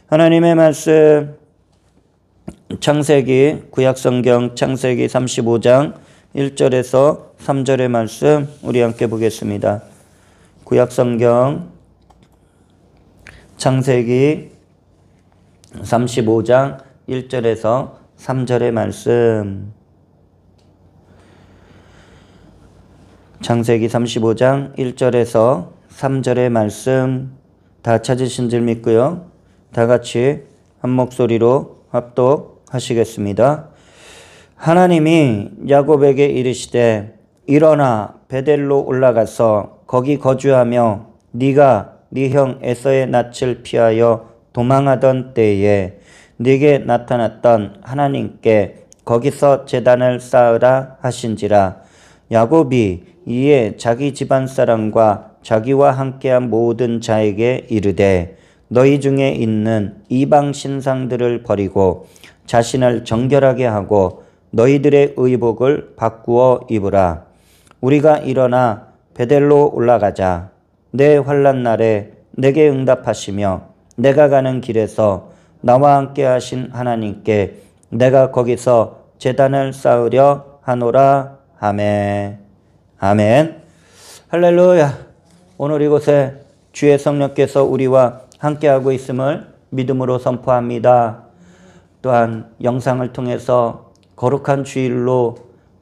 하나님의 말씀 창세기 구약성경 창세기 35장 1절에서 3절의 말씀 우리 함께 보겠습니다. 구약성경 창세기 35장 1절에서 3절의 말씀. 창세기 35장 1절에서 3절의 말씀 다 찾으신 줄 믿고요. 다 같이 한 목소리로 합독하시겠습니다. 하나님이 야곱에게 이르시되 일어나 베델로 올라가서 거기 거주하며 네가 네 형 에서의 낯을 피하여 도망하던 때에 네게 나타났던 하나님께 거기서 제단을 쌓으라 하신지라. 야곱이 이에 자기 집안 사람과 자기와 함께한 모든 자에게 이르되 너희 중에 있는 이방 신상들을 버리고 자신을 정결하게 하고 너희들의 의복을 바꾸어 입으라. 우리가 일어나 베델로 올라가자. 내 환난 날에 내게 응답하시며 내가 가는 길에서 나와 함께 하신 하나님께 내가 거기서 제단을 쌓으려 하노라. 아멘. 아멘. 할렐루야. 오늘 이곳에 주의 성령께서 우리와 함께하고 있음을 믿음으로 선포합니다. 또한 영상을 통해서 거룩한 주일로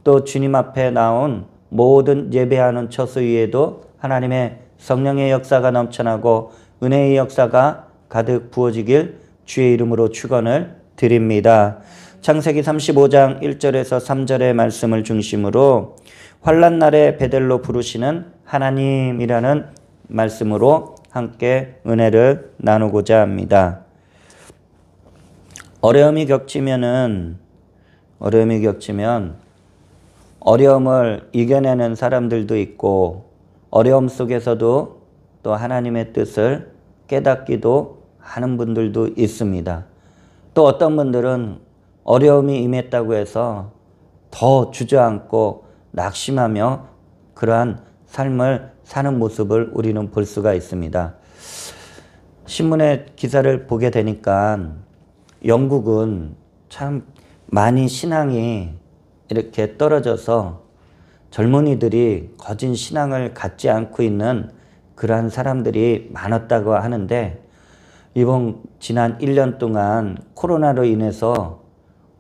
또 주님 앞에 나온 모든 예배하는 처소 위에도 하나님의 성령의 역사가 넘쳐나고 은혜의 역사가 가득 부어지길 주의 이름으로 축원을 드립니다. 창세기 35장 1절에서 3절의 말씀을 중심으로 환난 날에 베델로 부르시는 하나님이라는 말씀으로 함께 은혜를 나누고자 합니다. 어려움이 겹치면 어려움을 이겨내는 사람들도 있고 어려움 속에서도 또 하나님의 뜻을 깨닫기도 하는 분들도 있습니다. 또 어떤 분들은 어려움이 임했다고 해서 더 주저앉고 낙심하며 그러한 삶을 사는 모습을 우리는 볼 수가 있습니다. 신문의 기사를 보게 되니까 영국은 참 많이 신앙이 이렇게 떨어져서 젊은이들이 거진 신앙을 갖지 않고 있는 그러한 사람들이 많았다고 하는데 지난 1년 동안 코로나로 인해서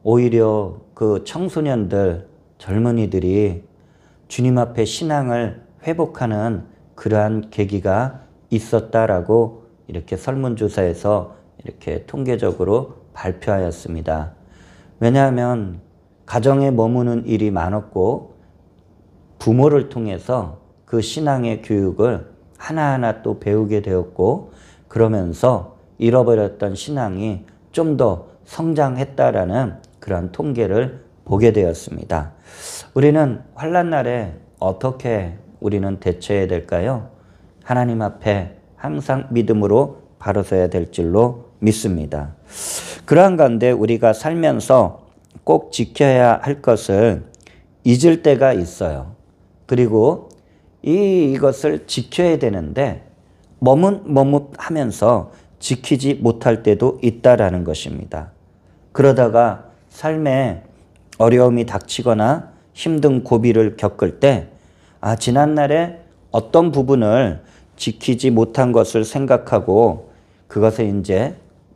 오히려 그 청소년들, 젊은이들이 주님 앞에 신앙을 회복하는 그러한 계기가 있었다라고 이렇게 설문조사에서 이렇게 통계적으로 발표하였습니다. 왜냐하면 가정에 머무는 일이 많았고 부모를 통해서 그 신앙의 교육을 하나하나 또 배우게 되었고 그러면서 잃어버렸던 신앙이 좀 더 성장했다라는 그런 통계를 보게 되었습니다. 우리는 환난 날에 어떻게 우리는 대처해야 될까요? 하나님 앞에 항상 믿음으로 바로 서야 될 줄로 믿습니다. 그러한 가운데 우리가 살면서 꼭 지켜야 할 것을 잊을 때가 있어요. 그리고 이것을 지켜야 되는데 머뭇머뭇하면서 지키지 못할 때도 있다라는 것입니다. 그러다가 삶에 어려움이 닥치거나 힘든 고비를 겪을 때 지난날에 어떤 부분을 지키지 못한 것을 생각하고 그것을 이제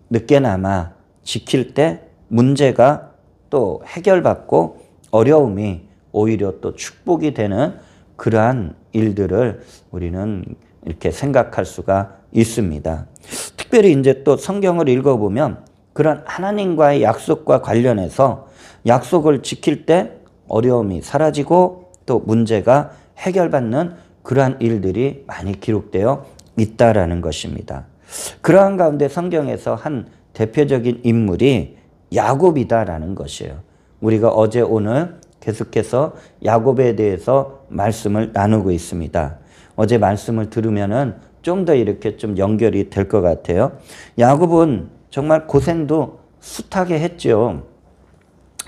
늦게나마 지킬 때 문제가 또 해결받고 어려움이 오히려 또 축복이 되는 그러한 일들을 우리는 이렇게 생각할 수가 있습니다. 특별히 이제 또 성경을 읽어보면 그런 하나님과의 약속과 관련해서 약속을 지킬 때 어려움이 사라지고 또 문제가 해결받는 그러한 일들이 많이 기록되어 있다라는 것입니다. 그러한 가운데 성경에서 한 대표적인 인물이 야곱이다라는 것이에요. 우리가 어제 오늘 계속해서 야곱에 대해서 말씀을 나누고 있습니다. 어제 말씀을 들으면은 좀 더 이렇게 좀 연결이 될 것 같아요. 야곱은 정말 고생도 숱하게 했죠.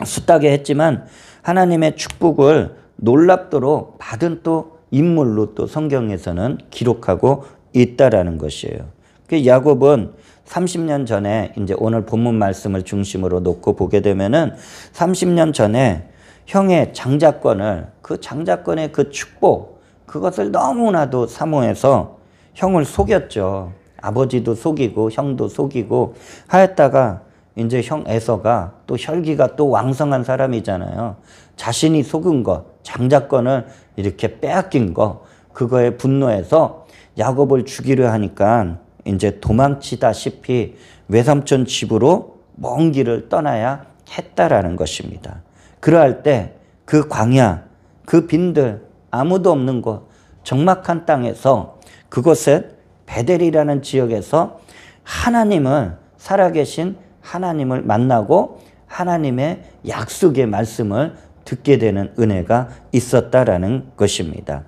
숱하게 했지만 하나님의 축복을 놀랍도록 받은 또 인물로 또 성경에서는 기록하고 있다라는 것이에요. 그 야곱은 30년 전에 이제 오늘 본문 말씀을 중심으로 놓고 보게 되면은 30년 전에 형의 장자권을 그 장자권의 그 축복 그것을 너무나도 사모해서 형을 속였죠. 아버지도 속이고 형도 속이고 하였다가 이제 형 에서가 또 혈기가 또 왕성한 사람이잖아요. 자신이 속은 것, 장자권을 이렇게 빼앗긴 거, 그거에 분노해서 야곱을 죽이려 하니까 이제 도망치다시피 외삼촌 집으로 먼 길을 떠나야 했다라는 것입니다. 그러할 때 그 광야, 그 빈들, 아무도 없는 곳, 적막한 땅에서 그곳에 베델이라는 지역에서 하나님을 살아계신 하나님을 만나고 하나님의 약속의 말씀을 듣게 되는 은혜가 있었다라는 것입니다.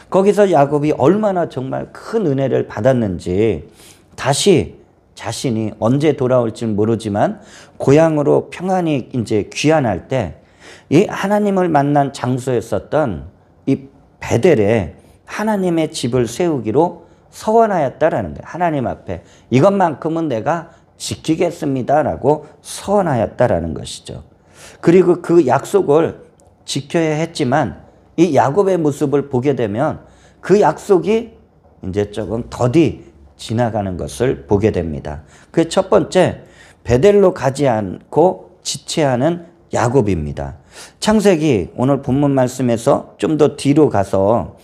거기서 야곱이 얼마나 정말 큰 은혜를 받았는지 다시 자신이 언제 돌아올지 모르지만 고향으로 평안히 이제 귀환할 때 이 하나님을 만난 장소였었던 이 베델에 하나님의 집을 세우기로 서원하였다라는 거예요. 하나님 앞에 이것만큼은 내가 지키겠습니다라고 서원하였다라는 것이죠. 그리고 그 약속을 지켜야 했지만 이 야곱의 모습을 보게 되면 그 약속이 이제 조금 더디 지나가는 것을 보게 됩니다. 그 첫 번째, 베델로 가지 않고 지체하는 야곱입니다. 창세기 오늘 본문 말씀에서 좀 더 뒤로 가서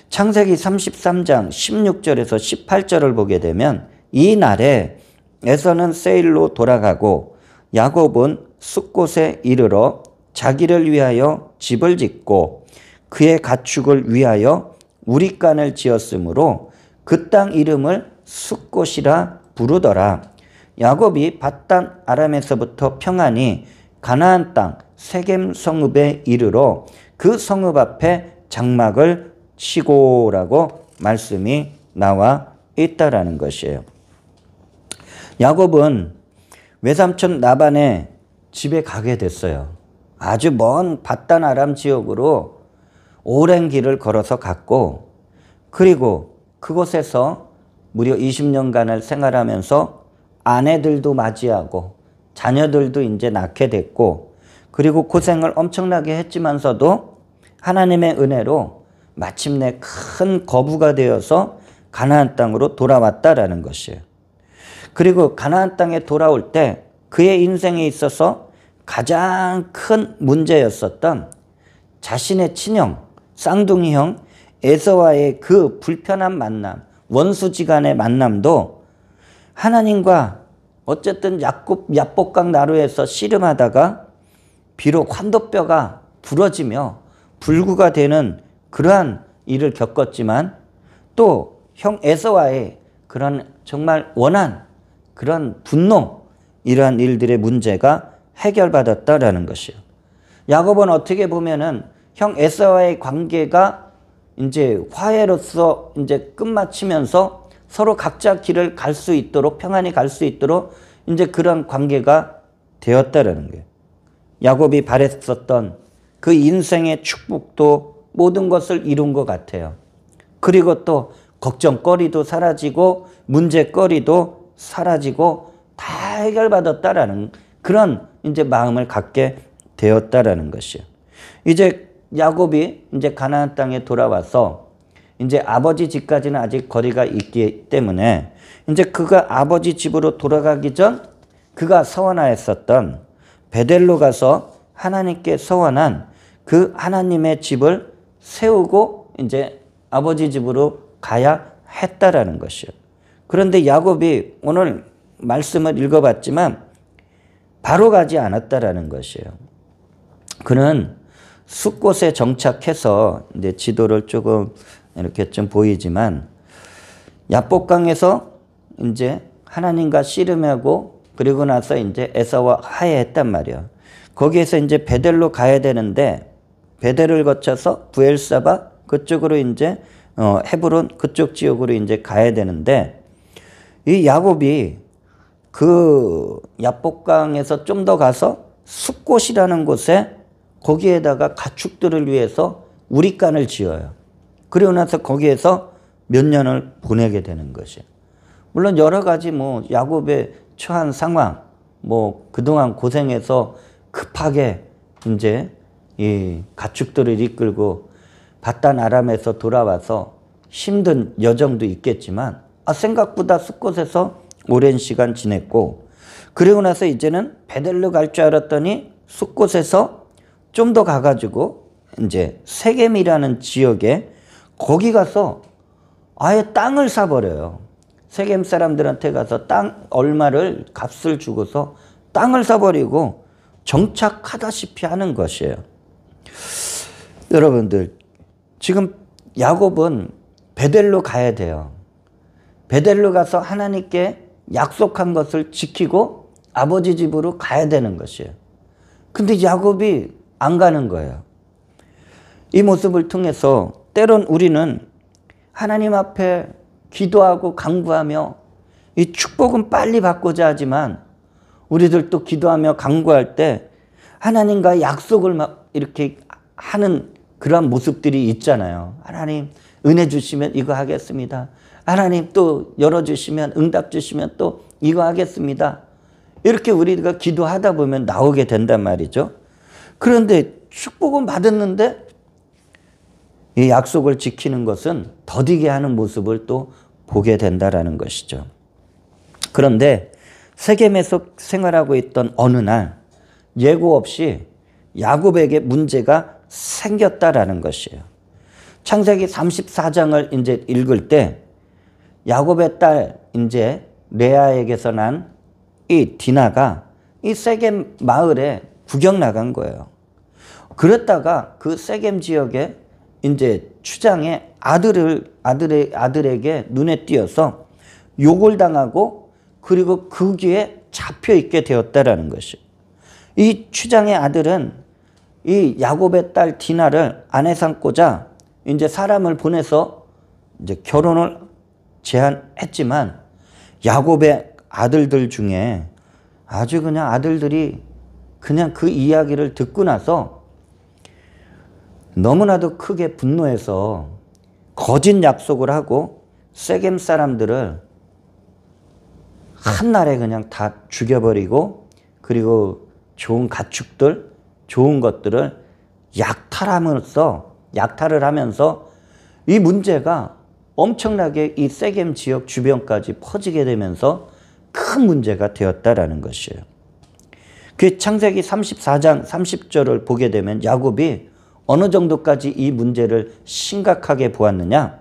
창세기 33장 16절에서 18절을 보게 되면 이 날에 에서는 세일로 돌아가고 야곱은 숫곳에 이르러 자기를 위하여 집을 짓고 그의 가축을 위하여 우리간을 지었으므로 그 땅 이름을 숫곳이라 부르더라. 야곱이 밧단 아람에서부터 평안히 가나안 땅 세겜 성읍에 이르러 그 성읍 앞에 장막을 치고라고 말씀이 나와 있다라는 것이에요. 야곱은 외삼촌 라반의 집에 가게 됐어요. 아주 먼 밧단 아람 지역으로 오랜 길을 걸어서 갔고 그리고 그곳에서 무려 20년간을 생활하면서 아내들도 맞이하고 자녀들도 이제 낳게 됐고 그리고 고생을 엄청나게 했지만서도 하나님의 은혜로 마침내 큰 거부가 되어서 가나안 땅으로 돌아왔다라는 것이에요. 그리고 가나안 땅에 돌아올 때 그의 인생에 있어서 가장 큰 문제였었던 자신의 친형, 쌍둥이 형 에서와의 그 불편한 만남, 원수지간의 만남도 하나님과 어쨌든 야복강 나루에서 씨름하다가 비록 환도뼈가 부러지며 불구가 되는 그러한 일을 겪었지만 또 형 에서와의 그런 정말 원한 그런 분노 이러한 일들의 문제가 해결받았다라는 것이에요. 야곱은 어떻게 보면은 형 에서와의 관계가 이제 화해로서 이제 끝마치면서 서로 각자 길을 갈 수 있도록 평안히 갈 수 있도록 이제 그런 관계가 되었다라는 거예요. 야곱이 바랬었던 그 인생의 축복도 모든 것을 이룬 것 같아요. 그리고 또 걱정거리도 사라지고 문제거리도 사라지고 다 해결받았다라는 그런 이제 마음을 갖게 되었다라는 것이에요. 이제 야곱이 이제 가나안 땅에 돌아와서 이제 아버지 집까지는 아직 거리가 있기 때문에 이제 그가 아버지 집으로 돌아가기 전 그가 서원하였었던 베델로 가서 하나님께 서원한 그 하나님의 집을 세우고 이제 아버지 집으로 가야 했다라는 것이요. 그런데 야곱이 오늘 말씀을 읽어봤지만 바로 가지 않았다라는 것이에요. 그는 숫곳에 정착해서 이제 지도를 조금 이렇게 좀 보이지만 야복강에서 이제 하나님과 씨름하고 그리고 나서 이제 에사와 화해했단 말이에요. 거기에서 이제 베델로 가야 되는데 베델을 거쳐서 부엘사바 그쪽으로 이제 헤브론 그쪽 지역으로 이제 가야 되는데 이 야곱이 그 야복강에서 좀 더 가서 숫곳이라는 곳에 거기에다가 가축들을 위해서 우리간을 지어요. 그리고 나서 거기에서 몇 년을 보내게 되는 것이에요. 물론 여러 가지 뭐 야곱의 처한 상황, 뭐 그동안 고생해서 급하게 이제 이 가축들을 이끌고 바단 아람에서 돌아와서 힘든 여정도 있겠지만 생각보다 숫곳에서 오랜 시간 지냈고, 그리고 나서 이제는 베델로 갈 줄 알았더니 숫곳에서 좀 더 가가지고 이제 세겜이라는 지역에 거기 가서 아예 땅을 사버려요. 세겜 사람들한테 가서 땅 얼마를 값을 주고서 땅을 사버리고 정착하다시피 하는 것이에요. 여러분들, 지금 야곱은 베델로 가야 돼요. 베델로 가서 하나님께 약속한 것을 지키고 아버지 집으로 가야 되는 것이에요. 근데 야곱이 안 가는 거예요. 이 모습을 통해서 때론 우리는 하나님 앞에 기도하고 간구하며 이 축복은 빨리 받고자 하지만, 우리들도 기도하며 간구할 때 하나님과 약속을 막 이렇게 하는 그런 모습들이 있잖아요. 하나님 은혜 주시면 이거 하겠습니다. 하나님 또 열어주시면, 응답 주시면 또 이거 하겠습니다. 이렇게 우리가 기도하다 보면 나오게 된단 말이죠. 그런데 축복은 받았는데 이 약속을 지키는 것은 더디게 하는 모습을 또 보게 된다라는 것이죠. 그런데 세겜에서 생활하고 있던 어느 날 예고 없이 야곱에게 문제가 생겼다라는 것이에요. 창세기 34장을 이제 읽을 때 야곱의 딸 이제 레아에게서 난 이 디나가 이 세겜 마을에 구경 나간 거예요. 그랬다가 그 세겜 지역에 이제 추장의 아들에게 눈에 띄어서 욕을 당하고, 그리고 그 귀에 잡혀 있게 되었다라는 것이. 이 추장의 아들은 이 야곱의 딸 디나를 아내 삼고자 이제 사람을 보내서 이제 결혼을 제안했지만, 야곱의 아들들 중에 아주 그냥 아들들이 그냥 그 이야기를 듣고 나서 너무나도 크게 분노해서 거짓 약속을 하고 세겜 사람들을 한날에 그냥 다 죽여버리고, 그리고 좋은 가축들, 좋은 것들을 약탈을 하면서 이 문제가 엄청나게 이 세겜 지역 주변까지 퍼지게 되면서 큰 문제가 되었다라는 것이에요. 그 창세기 34장 30절을 보게 되면 야곱이 어느 정도까지 이 문제를 심각하게 보았느냐.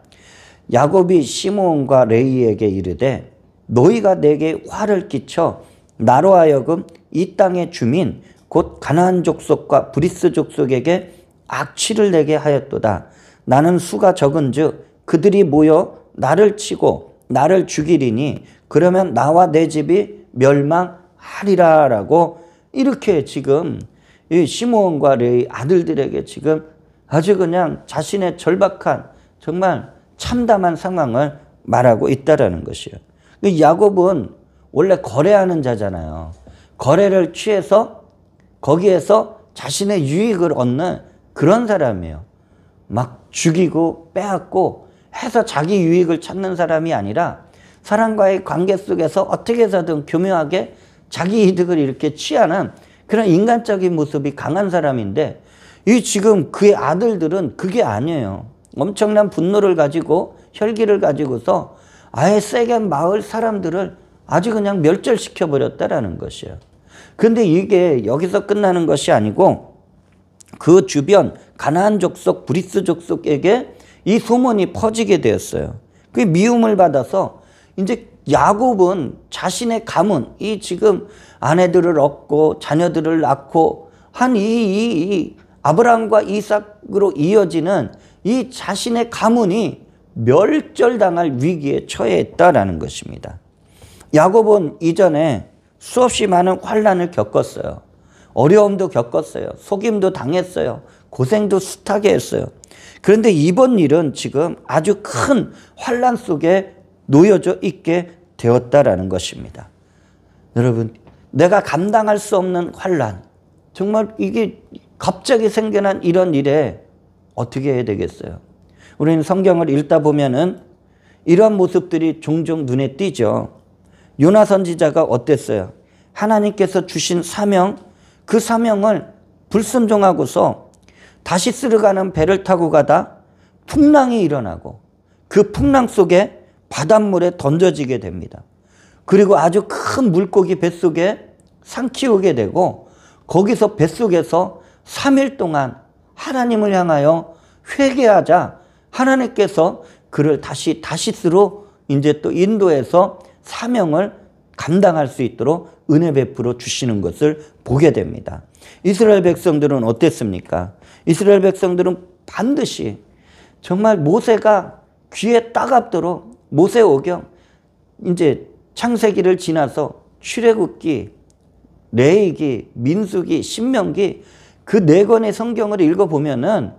야곱이 시므온과 레위에게 이르되 너희가 내게 화를 끼쳐 나로 하여금 이 땅의 주민 곧 가나안 족속과 브리스 족속에게 악취를 내게 하였도다. 나는 수가 적은즉 그들이 모여 나를 치고 나를 죽이리니 그러면 나와 내 집이 멸망하리라 라고, 이렇게 지금 이 시므온과 레위 아들들에게 지금 아주 그냥 자신의 절박한 정말 참담한 상황을 말하고 있다라는 것이에요. 야곱은 원래 거래하는 자잖아요. 거래를 취해서 거기에서 자신의 유익을 얻는 그런 사람이에요. 막 죽이고 빼앗고 해서 자기 유익을 찾는 사람이 아니라 사람과의 관계 속에서 어떻게 해서든 교묘하게 자기 이득을 이렇게 취하는 그런 인간적인 모습이 강한 사람인데, 이 지금 그의 아들들은 그게 아니에요. 엄청난 분노를 가지고 혈기를 가지고서 아예 세겜 마을 사람들을 아주 그냥 멸절시켜 버렸다라는 것이에요. 근데 이게 여기서 끝나는 것이 아니고 그 주변 가나안 족속, 브리스 족속에게 이 소문이 퍼지게 되었어요. 그 미움을 받아서 이제 야곱은 자신의 가문, 이 지금 아내들을 얻고 자녀들을 낳고 한 이 아브라함과 이삭으로 이어지는 이 자신의 가문이 멸절당할 위기에 처해있다라는 것입니다. 야곱은 이전에 수없이 많은 환난을 겪었어요. 어려움도 겪었어요. 속임도 당했어요. 고생도 숱하게 했어요. 그런데 이번 일은 지금 아주 큰 환난 속에 놓여져 있게 되었다라는 것입니다. 여러분, 내가 감당할 수 없는 환난, 정말 이게 갑자기 생겨난 이런 일에 어떻게 해야 되겠어요? 우리는 성경을 읽다 보면은 이러한 모습들이 종종 눈에 띄죠. 요나 선지자가 어땠어요? 하나님께서 주신 사명, 그 사명을 불순종하고서 다시스로 가는 배를 타고 가다 풍랑이 일어나고 그 풍랑 속에 바닷물에 던져지게 됩니다. 그리고 아주 큰 물고기 뱃속에 삼키우게 되고 거기서 뱃속에서 3일 동안 하나님을 향하여 회개하자 하나님께서 그를 다시스로 이제 또 인도해서 사명을 감당할 수 있도록 은혜 베풀어 주시는 것을 보게 됩니다. 이스라엘 백성들은 어땠습니까? 이스라엘 백성들은 반드시 정말 모세가 귀에 따갑도록 모세오경 이제 창세기를 지나서 출애굽기, 레위기, 민수기, 신명기 그 4권의 성경을 읽어보면은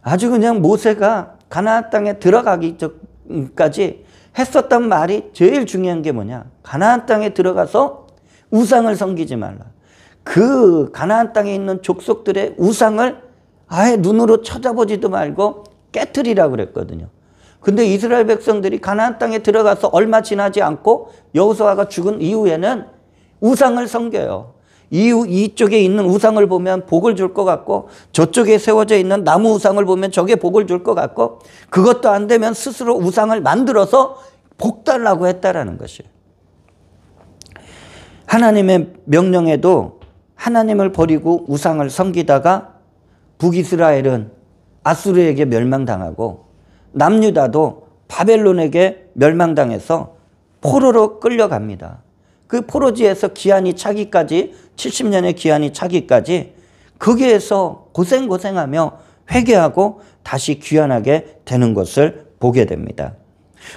아주 그냥 모세가 가나안 땅에 들어가기 전까지 했었던 말이 제일 중요한 게 뭐냐? 가나안 땅에 들어가서 우상을 섬기지 말라. 그 가나안 땅에 있는 족속들의 우상을 아예 눈으로 쳐다보지도 말고 깨트리라고 그랬거든요. 근데 이스라엘 백성들이 가나안 땅에 들어가서 얼마 지나지 않고 여호수아가 죽은 이후에는 우상을 섬겨요. 이쪽에 있는 우상을 보면 복을 줄 것 같고 저쪽에 세워져 있는 나무 우상을 보면 저게 복을 줄 것 같고 그것도 안 되면 스스로 우상을 만들어서 복 달라고 했다라는 것이에요. 하나님의 명령에도 하나님을 버리고 우상을 섬기다가 북이스라엘은 아수르에게 멸망당하고 남유다도 바벨론에게 멸망당해서 포로로 끌려갑니다. 그 포로지에서 기한이 차기까지 70년의 기한이 차기까지 거기에서 고생하며 회개하고 다시 귀환하게 되는 것을 보게 됩니다.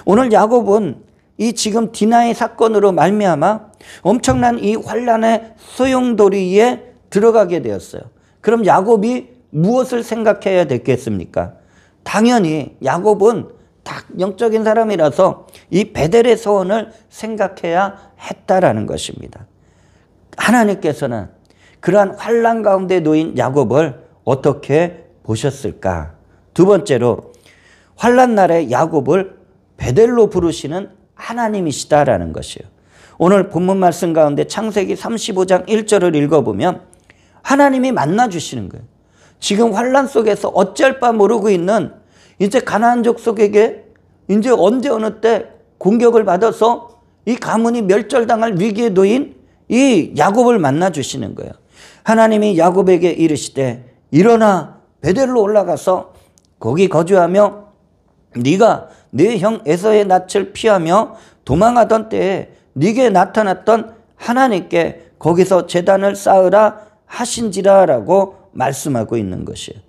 오늘 야곱은 이 지금 디나의 사건으로 말미암아 엄청난 이 환란의 소용돌이에 들어가게 되었어요. 그럼 야곱이 무엇을 생각해야 됐겠습니까? 당연히 야곱은 딱 영적인 사람이라서 이 베델의 소원을 생각해야 했다라는 것입니다. 하나님께서는 그러한 환란 가운데 놓인 야곱을 어떻게 보셨을까? 두 번째로 환란 날에 야곱을 베델로 부르시는 하나님이시다라는 것이에요. 오늘 본문 말씀 가운데 창세기 35장 1절을 읽어보면 하나님이 만나주시는 거예요. 지금 환란 속에서 어쩔 바 모르고 있는 이제 가나안 족속에게 이제 언제 어느 때 공격을 받아서 이 가문이 멸절당할 위기에 놓인 이 야곱을 만나주시는 거예요. 하나님이 야곱에게 이르시되 일어나 베델로 올라가서 거기 거주하며 네가 네 형 에서의 낯을 피하며 도망하던 때에 네게 나타났던 하나님께 거기서 제단을 쌓으라 하신지라 라고 말씀하고 있는 것이에요.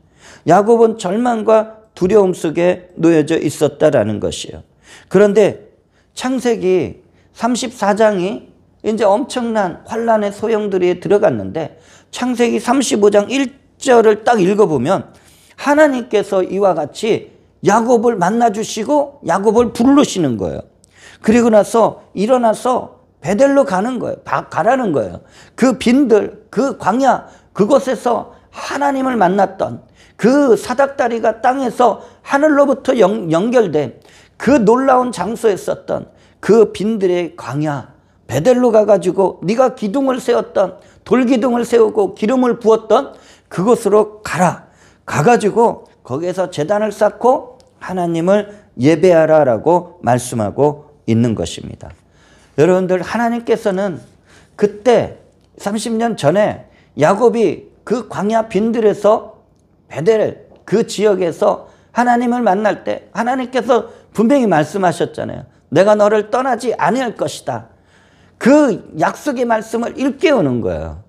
야곱은 절망과 두려움 속에 놓여져 있었다라는 것이에요. 그런데 창세기 34장이 이제 엄청난 환란의 소용돌이에 들어갔는데 창세기 35장 1절을 딱 읽어보면 하나님께서 이와 같이 야곱을 만나주시고 야곱을 부르시는 거예요. 그리고 나서 일어나서 베델로 가는 거예요. 가라는 거예요. 그 빈들, 그 광야, 그곳에서 하나님을 만났던 그 사닥다리가 땅에서 하늘로부터 연결된 그 놀라운 장소에 있었던 그 빈들의 광야, 베델로 가가지고 네가 기둥을 세웠던 돌기둥을 세우고 기름을 부었던 그곳으로 가라. 가가지고 거기에서 제단을 쌓고 하나님을 예배하라라고 말씀하고 있는 것입니다. 여러분들 하나님께서는 그때 30년 전에 야곱이 그 광야 빈들에서 베델 그 지역에서 하나님을 만날 때 하나님께서 분명히 말씀하셨잖아요. 내가 너를 떠나지 아니할 것이다. 그 약속의 말씀을 일깨우는 거예요.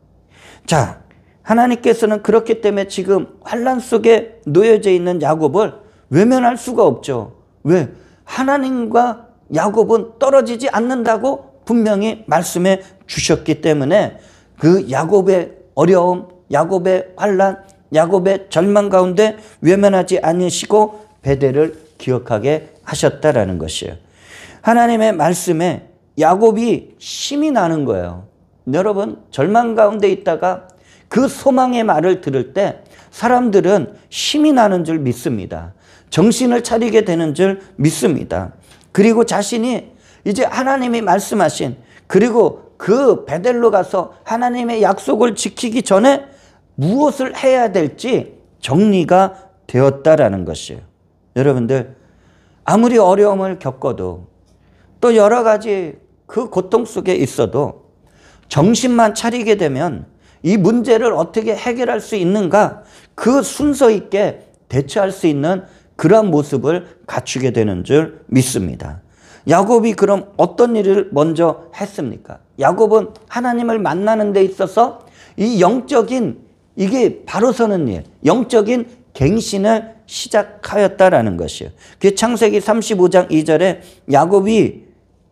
자, 하나님께서는 그렇기 때문에 지금 환란 속에 놓여져 있는 야곱을 외면할 수가 없죠. 왜? 하나님과 야곱은 떨어지지 않는다고 분명히 말씀해 주셨기 때문에 그 야곱의 어려움, 야곱의 환란, 야곱의 절망 가운데 외면하지 않으시고 베델을 기억하게 하셨다라는 것이에요. 하나님의 말씀에 야곱이 힘이 나는 거예요. 여러분 절망 가운데 있다가 그 소망의 말을 들을 때 사람들은 힘이 나는 줄 믿습니다. 정신을 차리게 되는 줄 믿습니다. 그리고 자신이 이제 하나님이 말씀하신, 그리고 그 베델로 가서 하나님의 약속을 지키기 전에 무엇을 해야 될지 정리가 되었다라는 것이에요. 여러분들, 아무리 어려움을 겪어도 또 여러 가지 그 고통 속에 있어도 정신만 차리게 되면 이 문제를 어떻게 해결할 수 있는가, 그 순서 있게 대처할 수 있는 그런 모습을 갖추게 되는 줄 믿습니다. 야곱이 그럼 어떤 일을 먼저 했습니까? 야곱은 하나님을 만나는 데 있어서 이 영적인, 이게 바로 서는 일, 영적인 갱신을 시작하였다라는 것이에요. 그 창세기 35장 2절에 야곱이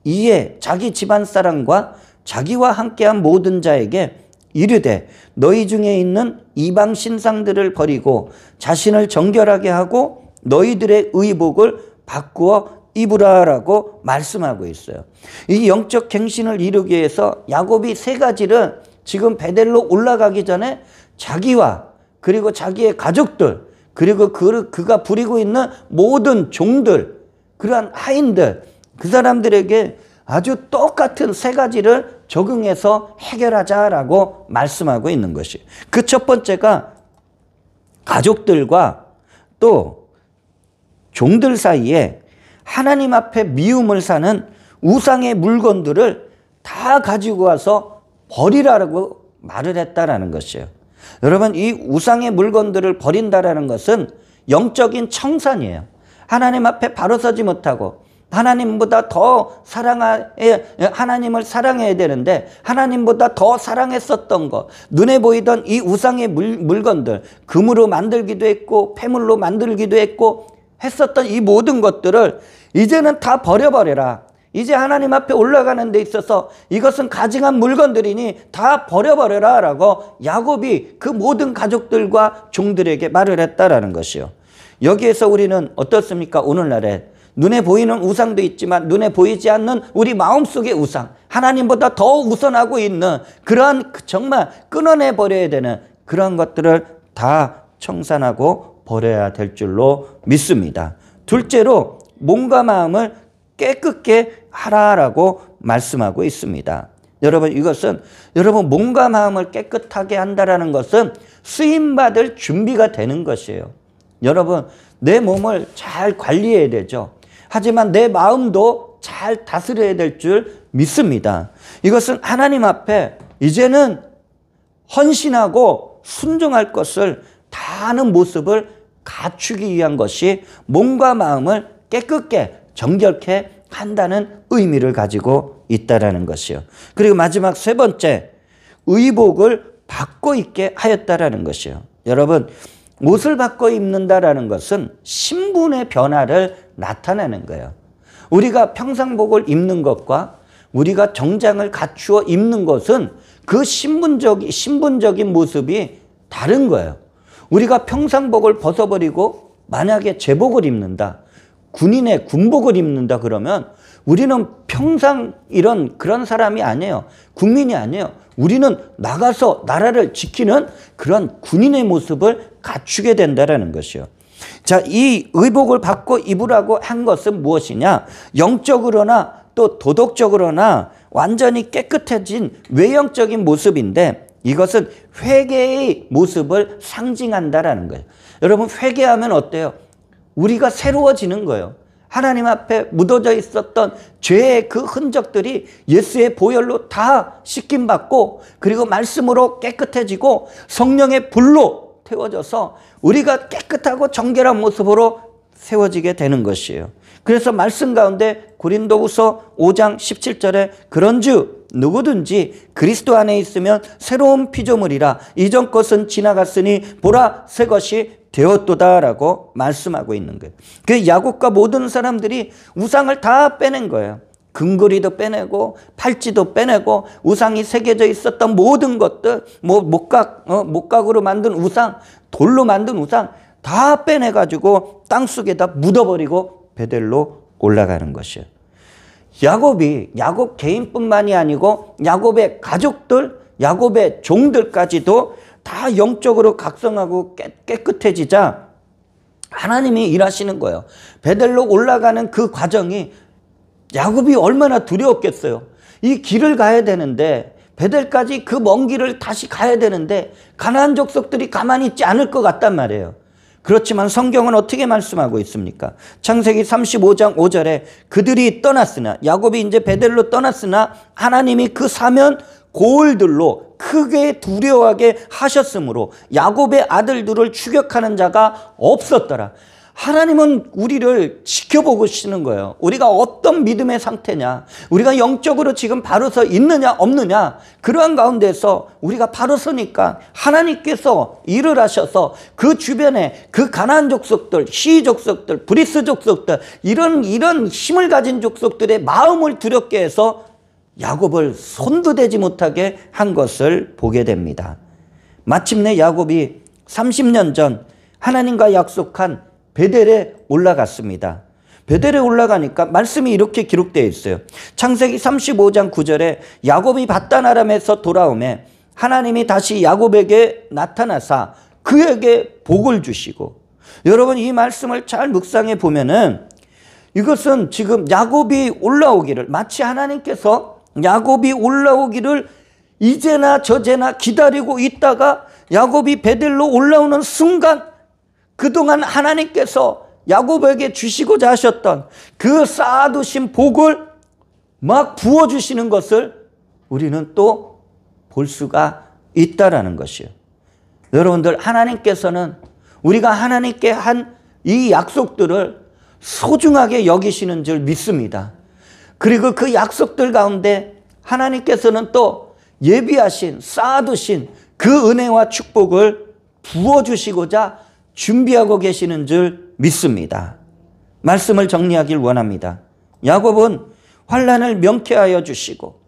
이에 자기 집안 사람과 자기와 함께한 모든 자에게 이르되 너희 중에 있는 이방 신상들을 버리고 자신을 정결하게 하고 너희들의 의복을 바꾸어 입으라라고 말씀하고 있어요. 이 영적 갱신을 이루기 위해서 야곱이 세 가지를 지금 베델로 올라가기 전에 자기와 그리고 자기의 가족들, 그리고 그가 부리고 있는 모든 종들, 그러한 하인들, 그 사람들에게 아주 똑같은 세 가지를 적용해서 해결하자라고 말씀하고 있는 것이. 그 첫 번째가 가족들과 또 종들 사이에 하나님 앞에 미움을 사는 우상의 물건들을 다 가지고 와서 버리라고 말을 했다라는 것이에요. 여러분, 이 우상의 물건들을 버린다라는 것은 영적인 청산이에요. 하나님 앞에 바로 서지 못하고 하나님보다 더 하나님을 사랑해야 되는데 하나님보다 더 사랑했었던 것, 눈에 보이던 이 우상의 물건들, 금으로 만들기도 했고 폐물로 만들기도 했고 했었던 이 모든 것들을 이제는 다 버려버려라. 이제 하나님 앞에 올라가는 데 있어서 이것은 가증한 물건들이니 다 버려버려라 라고 야곱이 그 모든 가족들과 종들에게 말을 했다라는 것이요. 여기에서 우리는 어떻습니까? 오늘날에 눈에 보이는 우상도 있지만 눈에 보이지 않는 우리 마음속의 우상, 하나님보다 더 우선하고 있는 그러한 정말 끊어내버려야 되는 그런 것들을 다 청산하고 버려야 될 줄로 믿습니다. 둘째로 몸과 마음을 깨끗게 하라라고 말씀하고 있습니다. 여러분, 이것은 여러분 몸과 마음을 깨끗하게 한다라는 것은 쓰임받을 준비가 되는 것이에요. 여러분, 내 몸을 잘 관리해야 되죠. 하지만 내 마음도 잘 다스려야 될 줄 믿습니다. 이것은 하나님 앞에 이제는 헌신하고 순종할 것을 다하는 모습을 갖추기 위한 것이 몸과 마음을 깨끗게 정결케 한다는 의미를 가지고 있다라는 것이요. 그리고 마지막 세 번째, 의복을 바꿔 입게 하였다라는 것이요. 여러분, 옷을 바꿔 입는다라는 것은 신분의 변화를 나타내는 거예요. 우리가 평상복을 입는 것과 우리가 정장을 갖추어 입는 것은 그 신분적인 모습이 다른 거예요. 우리가 평상복을 벗어버리고 만약에 제복을 입는다, 군인의 군복을 입는다 그러면 우리는 평상 그런 사람이 아니에요. 국민이 아니에요. 우리는 나가서 나라를 지키는 그런 군인의 모습을 갖추게 된다는 것이요. 자, 이 의복을 바꿔 입으라고 한 것은 무엇이냐? 영적으로나 또 도덕적으로나 완전히 깨끗해진 외형적인 모습인데 이것은 회개의 모습을 상징한다라는 거예요. 여러분, 회개하면 어때요? 우리가 새로워지는 거예요. 하나님 앞에 묻어져 있었던 죄의 그 흔적들이 예수의 보혈로 다 씻김받고 그리고 말씀으로 깨끗해지고 성령의 불로 태워져서 우리가 깨끗하고 정결한 모습으로 세워지게 되는 것이에요. 그래서 말씀 가운데 고린도후서 5장 17절에 그런즉 누구든지 그리스도 안에 있으면 새로운 피조물이라 이전 것은 지나갔으니 보라 새 것이 되었도다라고 말씀하고 있는 거예요. 그 야곱과 모든 사람들이 우상을 다 빼낸 거예요. 금고리도 빼내고 팔찌도 빼내고 우상이 새겨져 있었던 모든 것들, 목각으로 만든 우상, 돌로 만든 우상 다 빼내가지고 땅속에다 묻어버리고 베델로 올라가는 것이에요. 야곱 개인뿐만이 아니고 야곱의 가족들, 야곱의 종들까지도 다 영적으로 각성하고 깨끗해지자 하나님이 일하시는 거예요. 베델로 올라가는 그 과정이 야곱이 얼마나 두려웠겠어요. 이 길을 가야 되는데, 베델까지 그 먼 길을 다시 가야 되는데 가나안 족속들이 가만히 있지 않을 것 같단 말이에요. 그렇지만 성경은 어떻게 말씀하고 있습니까? 창세기 35장 5절에 그들이 떠났으나, 야곱이 이제 베델로 떠났으나 하나님이 그 사면 고을들로 크게 두려워하게 하셨으므로 야곱의 아들들을 추격하는 자가 없었더라. 하나님은 우리를 지켜보고 계시는 거예요. 우리가 어떤 믿음의 상태냐, 우리가 영적으로 지금 바로 서 있느냐 없느냐, 그러한 가운데서 우리가 바로 서니까 하나님께서 일을 하셔서 그 주변에 그 가나안 족속들, 시위 족속들, 브리스 족속들, 이런 힘을 가진 족속들의 마음을 두렵게 해서 야곱을 손도 대지 못하게 한 것을 보게 됩니다. 마침내 야곱이 30년 전 하나님과 약속한 베델에 올라갔습니다. 베델에 올라가니까 말씀이 이렇게 기록되어 있어요. 창세기 35장 9절에 야곱이 밧단 아람에서 돌아오매 하나님이 다시 야곱에게 나타나사 그에게 복을 주시고, 여러분 이 말씀을 잘 묵상해 보면은 이것은 지금 야곱이 올라오기를, 마치 하나님께서 야곱이 올라오기를 이제나 저제나 기다리고 있다가 야곱이 베델로 올라오는 순간 그동안 하나님께서 야곱에게 주시고자 하셨던 그 쌓아두신 복을 막 부어주시는 것을 우리는 또 볼 수가 있다라는 것이에요. 여러분들, 하나님께서는 우리가 하나님께 한 이 약속들을 소중하게 여기시는 줄 믿습니다. 그리고 그 약속들 가운데 하나님께서는 또 예비하신, 쌓아두신 그 은혜와 축복을 부어주시고자 준비하고 계시는 줄 믿습니다. 말씀을 정리하길 원합니다. 야곱은 환난을 명쾌하여 주시고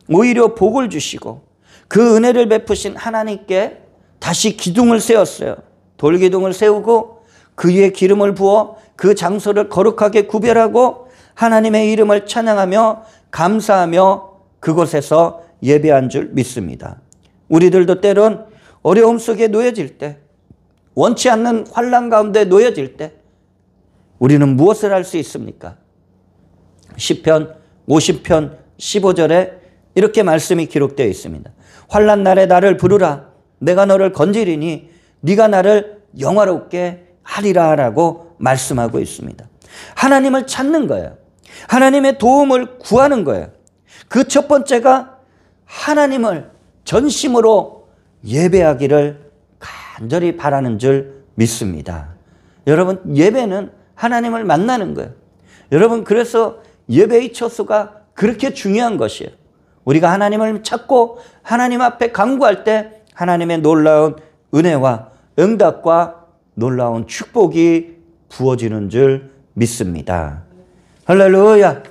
오히려 복을 주시고 그 은혜를 베푸신 하나님께 다시 기둥을 세웠어요. 돌기둥을 세우고 그 위에 기름을 부어 그 장소를 거룩하게 구별하고 하나님의 이름을 찬양하며 감사하며 그곳에서 예배한 줄 믿습니다. 우리들도 때론 어려움 속에 놓여질 때, 원치 않는 환난 가운데 놓여질 때 우리는 무엇을 할 수 있습니까? 시편 50편 15절에 이렇게 말씀이 기록되어 있습니다. 환난 날에 나를 부르라. 내가 너를 건지리니 네가 나를 영화롭게 하리라 라고 말씀하고 있습니다. 하나님을 찾는 거예요. 하나님의 도움을 구하는 거예요. 그 첫 번째가 하나님을 전심으로 예배하기를 간절히 바라는 줄 믿습니다. 여러분, 예배는 하나님을 만나는 거예요. 여러분, 그래서 예배의 처소가 그렇게 중요한 것이에요. 우리가 하나님을 찾고 하나님 앞에 간구할 때 하나님의 놀라운 은혜와 응답과 놀라운 축복이 부어지는 줄 믿습니다. 할렐루야.